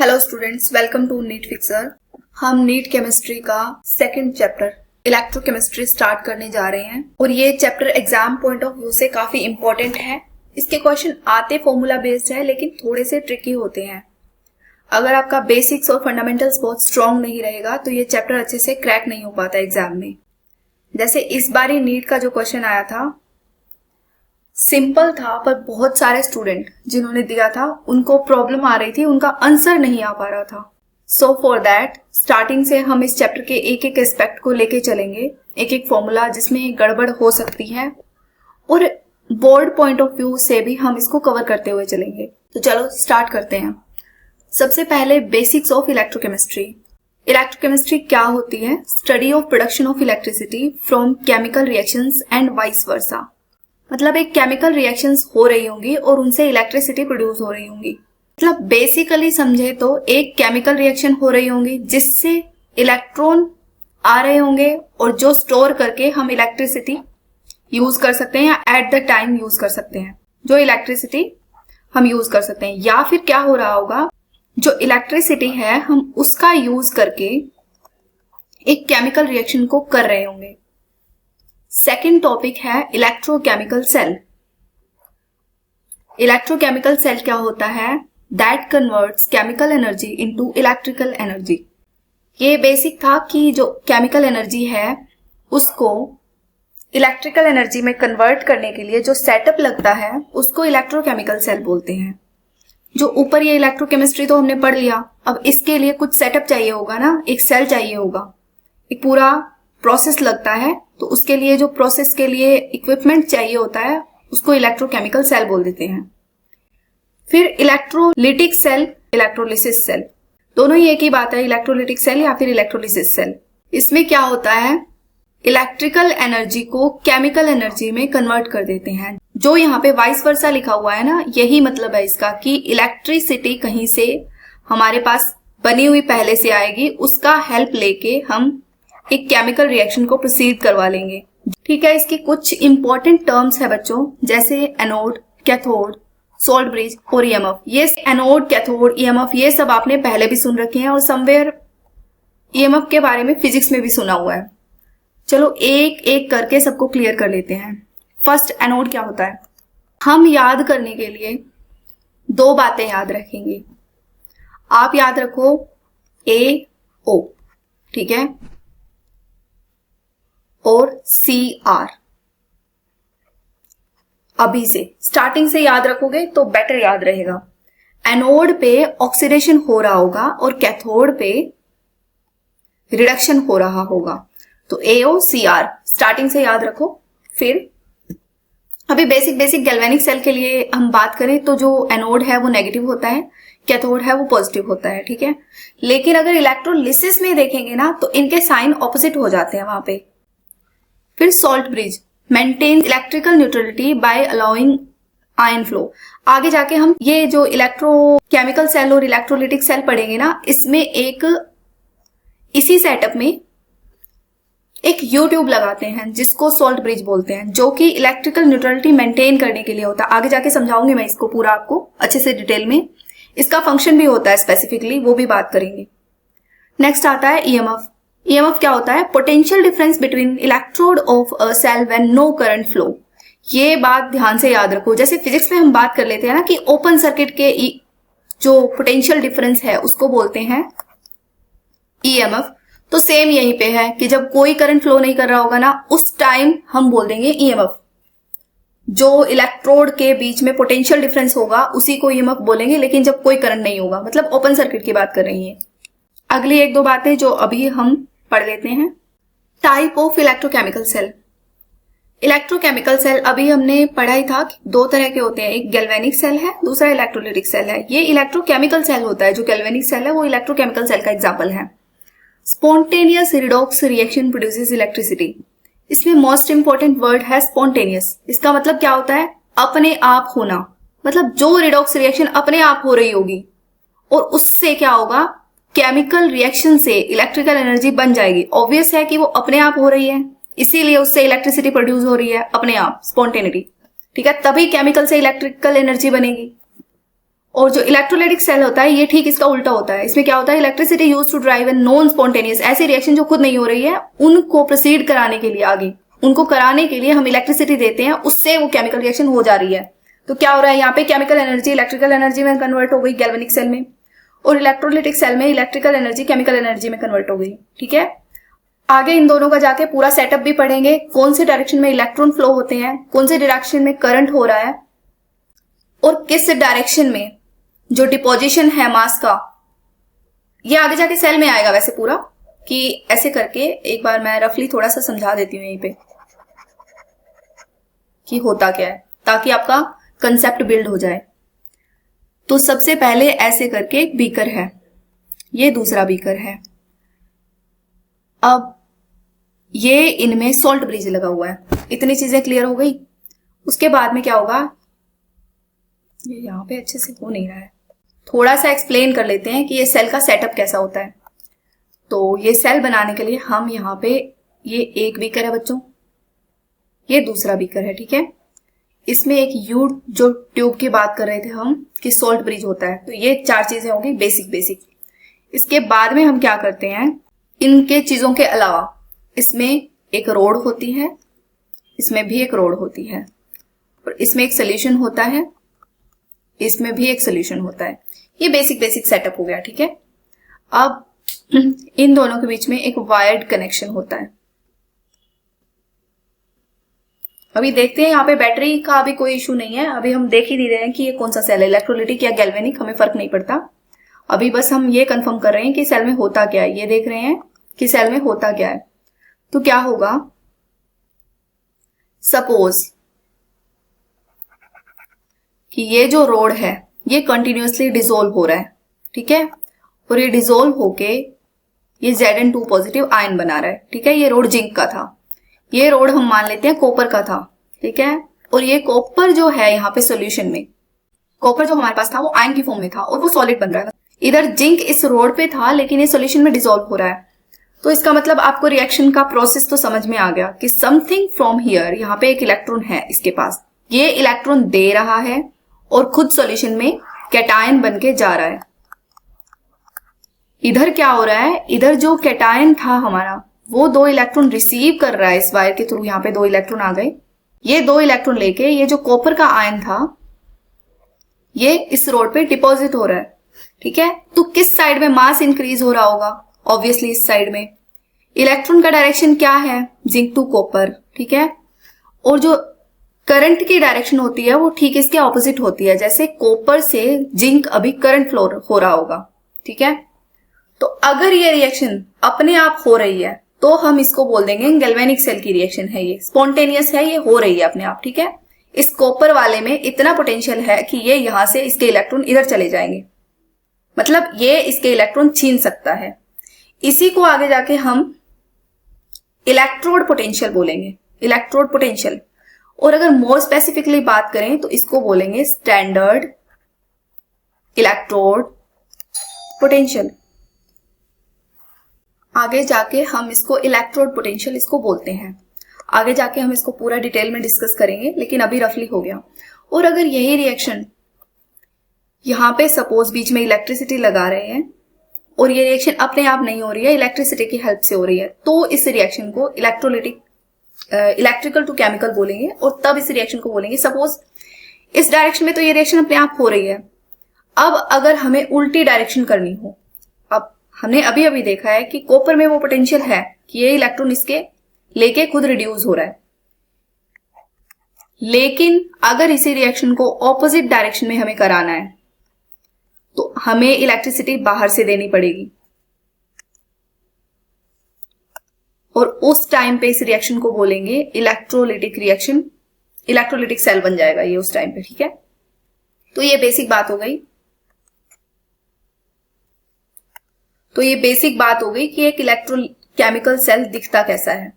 Hello students, welcome to NEET fixer. हम NEET chemistry का second chapter electrochemistry start करने जा रहे हैं और ये chapter exam point of view से काफी इंपॉर्टेंट है। इसके क्वेश्चन आते फॉर्मूला बेस्ड है लेकिन थोड़े से ट्रिकी होते हैं। अगर आपका बेसिक्स और फंडामेंटल्स बहुत स्ट्रांग नहीं रहेगा तो ये चैप्टर अच्छे से क्रैक नहीं हो पाता एग्जाम में। जैसे इस बार ही नीट का जो क्वेश्चन आया था सिंपल था, पर बहुत सारे स्टूडेंट जिन्होंने दिया था उनको प्रॉब्लम आ रही थी, उनका आंसर नहीं आ पा रहा था। सो फॉर दैट स्टार्टिंग से हम इस चैप्टर के एक एक एस्पेक्ट को लेके चलेंगे, एक एक फॉर्मूला जिसमें गड़बड़ हो सकती है और बोर्ड पॉइंट ऑफ व्यू से भी हम इसको कवर करते हुए चलेंगे। तो चलो स्टार्ट करते हैं। सबसे पहले बेसिक्स ऑफ इलेक्ट्रोकेमिस्ट्री। इलेक्ट्रोकेमिस्ट्री क्या होती है? Study of production of electricity from chemical reactions and vice versa. मतलब एक केमिकल रिएक्शंस हो रही होंगी और उनसे इलेक्ट्रिसिटी प्रोड्यूस हो रही होंगी। मतलब बेसिकली समझे तो एक केमिकल रिएक्शन हो रही होंगी जिससे इलेक्ट्रॉन आ रहे होंगे और जो स्टोर करके हम इलेक्ट्रिसिटी यूज कर सकते हैं या एट द टाइम यूज कर सकते हैं, जो इलेक्ट्रिसिटी हम यूज कर सकते हैं। या फिर क्या हो रहा होगा, जो इलेक्ट्रिसिटी है हम उसका यूज करके एक केमिकल रिएक्शन को कर रहे होंगे। सेकेंड टॉपिक है इलेक्ट्रोकेमिकल सेल। इलेक्ट्रोकेमिकल सेल क्या होता है? That converts chemical energy into electrical energy. ये बेसिक था कि जो केमिकल एनर्जी है उसको इलेक्ट्रिकल एनर्जी में कन्वर्ट करने के लिए जो सेटअप लगता है उसको इलेक्ट्रोकेमिकल सेल बोलते हैं। जो ऊपर ये इलेक्ट्रोकेमिस्ट्री तो हमने पढ़ लिया, अब इसके लिए कुछ सेटअप चाहिए होगा ना, एक सेल चाहिए होगा, एक पूरा प्रोसेस लगता है, तो उसके लिए जो प्रोसेस के लिए इक्विपमेंट चाहिए होता है उसको इलेक्ट्रोकेमिकल सेल बोल देते हैं। फिर इलेक्ट्रोलिटिक सेल, इलेक्ट्रोलिसिस सेल, दोनों ही एक ही बात है, इलेक्ट्रोलिटिक सेल या फिर इलेक्ट्रोलिसिस सेल। इसमें क्या होता है, इलेक्ट्रिकल एनर्जी को केमिकल एनर्जी में कन्वर्ट कर देते हैं। जो यहाँ पे वाइस वर्सा लिखा हुआ है ना, यही मतलब है इसका कि इलेक्ट्रिसिटी कहीं से हमारे पास बनी हुई पहले से आएगी, उसका हेल्प लेके हम एक केमिकल रिएक्शन को प्रोसीड करवा लेंगे। ठीक है, इसकी कुछ इंपॉर्टेंट टर्म्स है बच्चों, जैसे एनोड, कैथोड, सोल्ट ब्रिज और ईएमएफ। ये एनोड, कैथोड, ईएमएफ ये सब आपने पहले भी सुन रखे हैं और समवेयर ईएमएफ के बारे में फिजिक्स में भी सुना हुआ है। चलो एक एक करके सबको क्लियर कर लेते हैं। फर्स्ट, एनोड क्या होता है? हम याद करने के लिए दो बातें याद रखेंगे। आप याद रखो AO, ठीक है, और CR। अभी से स्टार्टिंग से याद रखोगे तो बेटर याद रहेगा। एनोड पे ऑक्सीडेशन हो रहा होगा और कैथोड पे रिडक्शन हो रहा होगा, तो AO CR स्टार्टिंग से याद रखो। फिर अभी बेसिक गैल्वेनिक सेल के लिए हम बात करें तो जो एनोड है वो नेगेटिव होता है, कैथोड है वो पॉजिटिव होता है, ठीक है। लेकिन अगर इलेक्ट्रोलिसिस में देखेंगे ना तो इनके साइन ऑपोजिट हो जाते हैं वहां पे। फिर salt bridge maintains electrical neutrality by allowing ion flow. आगे जाके हम ये जो इलेक्ट्रोकेमिकल सेल और इलेक्ट्रोलिटिक सेल पढ़ेंगे ना, इसमें एक इसी सेटअप में एक यू ट्यूब लगाते हैं जिसको सॉल्ट ब्रिज बोलते हैं, जो कि इलेक्ट्रिकल न्यूट्रलिटी मेंटेन करने के लिए होता है। आगे जाके समझाऊंगी मैं इसको पूरा आपको अच्छे से डिटेल में। इसका फंक्शन भी होता है स्पेसिफिकली, वो भी बात करेंगे। नेक्स्ट आता है ईएमएफ। ईएमएफ क्या होता है? Potential difference between electrode of a cell when no current flow. ये बात ध्यान से याद रखो। जैसे फिजिक्स में हम बात कर लेते हैं ना कि ओपन सर्किट के जो पोटेंशियल डिफरेंस है उसको बोलते हैं ईएमएफ, तो सेम यहीं पे है कि जब कोई करंट फ्लो नहीं कर रहा होगा ना उस टाइम हम बोल देंगे ईएमएफ। जो इलेक्ट्रोड के बीच में पोटेंशियल डिफरेंस होगा उसी को ईएमएफ बोलेंगे, लेकिन जब कोई करंट नहीं होगा, मतलब ओपन सर्किट की बात कर रही है। अगली एक दो बातें जो अभी हम पढ़ लेते हैं। Type of electrochemical cell. Electrochemical cell अभी हमने पढ़ा ही था कि दो तरह के होते हैं, एक गैल्वेनिक सेल है, दूसरा इलेक्ट्रोलिटिक सेल है। ये इलेक्ट्रोकेमिकल सेल होता है, जो गैल्वेनिक सेल है वो इलेक्ट्रोकेमिकल सेल का एग्जाम्पल है। Spontaneous redox reaction produces electricity. इसमें मोस्ट इंपॉर्टेंट वर्ड है स्पॉन्टेनियस। इसका मतलब क्या होता है? अपने आप होना। मतलब जो रिडॉक्स रिएक्शन अपने आप हो रही होगी और उससे क्या होगा, केमिकल रिएक्शन से इलेक्ट्रिकल एनर्जी बन जाएगी। ऑब्वियस है कि वो अपने आप हो रही है, इसीलिए उससे इलेक्ट्रिसिटी प्रोड्यूस हो रही है अपने आप, स्पॉन्टेनिटी, ठीक है। तभी केमिकल से इलेक्ट्रिकल एनर्जी बनेगी। और जो इलेक्ट्रोलाइटिक सेल होता है ये ठीक इसका उल्टा होता है। इसमें क्या होता है, electricity used to drive an non spontaneous, ऐसी रिएक्शन जो खुद नहीं हो रही है उनको प्रोसीड कराने के लिए, आगे उनको कराने के लिए हम इलेक्ट्रिसिटी देते हैं, उससे वो केमिकल रिएक्शन हो जा रही है। तो क्या हो रहा है यहाँ पे, केमिकल एनर्जी इलेक्ट्रिकल एनर्जी में कन्वर्ट हो गई गैल्वेनिक सेल में, और इलेक्ट्रोलाइटिक सेल में इलेक्ट्रिकल एनर्जी केमिकल एनर्जी में कन्वर्ट हो गई। ठीक है, आगे इन दोनों का जाके पूरा सेटअप भी पढ़ेंगे, कौन से डायरेक्शन में इलेक्ट्रॉन फ्लो होते हैं, कौन से डायरेक्शन में करंट हो रहा है, और किस डायरेक्शन में जो डिपोजिशन है मास का, ये आगे जाके सेल में आएगा वैसे पूरा, कि ऐसे करके एक बार मैं रफली थोड़ा सा समझा देती हूँ यहीं पे कि होता क्या है, ताकि आपका कंसेप्ट बिल्ड हो जाए। तो सबसे पहले ऐसे करके एक बीकर है, ये दूसरा बीकर है। अब ये इनमें सॉल्ट ब्रिज लगा हुआ है। इतनी चीजें क्लियर हो गई। उसके बाद में क्या होगा, ये यहां पे अच्छे से हो नहीं रहा है, थोड़ा सा एक्सप्लेन कर लेते हैं कि ये सेल का सेटअप कैसा होता है। तो ये सेल बनाने के लिए हम यहाँ पे, ये एक बीकर है बच्चों, ये दूसरा बीकर है। ठीक है, इसमें एक यू जो ट्यूब की बात कर रहे थे हम कि सॉल्ट ब्रिज होता है, तो ये 4 चीजें होंगी बेसिक। इसके बाद में हम क्या करते हैं, इनके चीजों के अलावा इसमें एक रोड होती है, इसमें भी एक रोड होती है, और इसमें एक सोल्यूशन होता है, इसमें भी एक सोल्यूशन होता है। ये बेसिक सेटअप हो गया। ठीक है, अब इन दोनों के बीच में एक वायर्ड कनेक्शन होता है। अभी देखते हैं, यहाँ पे बैटरी का अभी कोई इशू नहीं है, अभी हम देख ही नहीं रहे हैं कि ये कौन सा सेल है, इलेक्ट्रोलाइटिक या गैल्वेनिक, हमें फर्क नहीं पड़ता। अभी बस हम ये कंफर्म कर रहे हैं कि सेल में होता क्या है, ये देख रहे हैं कि सेल में होता क्या है। तो क्या होगा, सपोज कि ये जो रोड है ये कंटिन्यूअसली डिसॉल्व हो रहा है। ठीक है, और ये डिसॉल्व होके ये Zn2 पॉजिटिव आयन बना रहा है। ठीक है, ये रोड जिंक का था, ये रोड हम मान लेते हैं कॉपर का था। ठीक है, और ये कॉपर जो है यहाँ पे सॉल्यूशन में, कॉपर जो हमारे पास था वो आयन की फॉर्म में था और वो सॉलिड बन रहा है। इधर जिंक इस रोड पे था लेकिन ये सॉल्यूशन में डिसॉल्व हो रहा है। तो इसका मतलब आपको रिएक्शन का प्रोसेस तो समझ में आ गया कि समथिंग फ्रॉम हियर, यहाँ पे एक इलेक्ट्रॉन है इसके पास, ये इलेक्ट्रॉन दे रहा है और खुद सॉल्यूशन में कैटायन बन के जा रहा है। इधर क्या हो रहा है, इधर जो कैटायन था हमारा वो 2 इलेक्ट्रॉन रिसीव कर रहा है इस वायर के थ्रू, यहाँ पे 2 इलेक्ट्रॉन आ गए। ये 2 इलेक्ट्रॉन लेके ये जो कॉपर का आयन था ये इस रोड पे डिपॉजिट हो रहा है। ठीक है, तो किस साइड में मास इंक्रीज हो रहा होगा, ऑब्वियसली इस साइड में। इलेक्ट्रॉन का डायरेक्शन क्या है, जिंक टू कॉपर। ठीक है, और जो करंट की डायरेक्शन होती है वो ठीक इसके ऑपोजिट होती है, जैसे कॉपर से जिंक अभी करंट फ्लो हो रहा होगा। ठीक है, तो अगर ये रिएक्शन अपने आप हो रही है तो हम इसको बोल देंगे गैल्वेनिक सेल की रिएक्शन है, ये स्पॉन्टेनियस है, ये हो रही है अपने आप। ठीक है, इस कॉपर वाले में इतना पोटेंशियल है कि ये यहां से इसके इलेक्ट्रॉन इधर चले जाएंगे, मतलब ये इसके इलेक्ट्रॉन छीन सकता है। इसी को आगे जाके हम इलेक्ट्रोड पोटेंशियल बोलेंगे, इलेक्ट्रोड पोटेंशियल। और अगर मोर स्पेसिफिकली बात करें तो इसको बोलेंगे स्टैंडर्ड इलेक्ट्रोड पोटेंशियल। आगे जाके हम इसको इलेक्ट्रोड पोटेंशियल इसको बोलते हैं। आगे जाके हम इसको पूरा डिटेल में डिस्कस करेंगे, लेकिन अभी रफली हो गया। और अगर यही रिएक्शन यहां पे सपोज बीच में इलेक्ट्रिसिटी लगा रहे हैं और ये रिएक्शन अपने आप नहीं हो रही है, इलेक्ट्रिसिटी की हेल्प से हो रही है, तो इस रिएक्शन को इलेक्ट्रिकल टू केमिकल बोलेंगे। और तब इस रिएक्शन को बोलेंगे, सपोज इस डायरेक्शन में तो ये रिएक्शन अपने आप हो रही है, अब अगर हमें उल्टी डायरेक्शन करनी हो, अब हमने अभी अभी देखा है कि कॉपर में वो पोटेंशियल है कि ये इलेक्ट्रॉन इसके लेके खुद रिड्यूस हो रहा है, लेकिन अगर इसी रिएक्शन को ऑपोजिट डायरेक्शन में हमें कराना है तो हमें इलेक्ट्रिसिटी बाहर से देनी पड़ेगी, और उस टाइम पे इस रिएक्शन को बोलेंगे इलेक्ट्रोलिटिक रिएक्शन, इलेक्ट्रोलिटिक सेल बन जाएगा ये उस टाइम पे। ठीक है, तो ये बेसिक बात हो गई। तो ये बेसिक बात हो गई कि एक इलेक्ट्रोकेमिकल सेल दिखता कैसा है।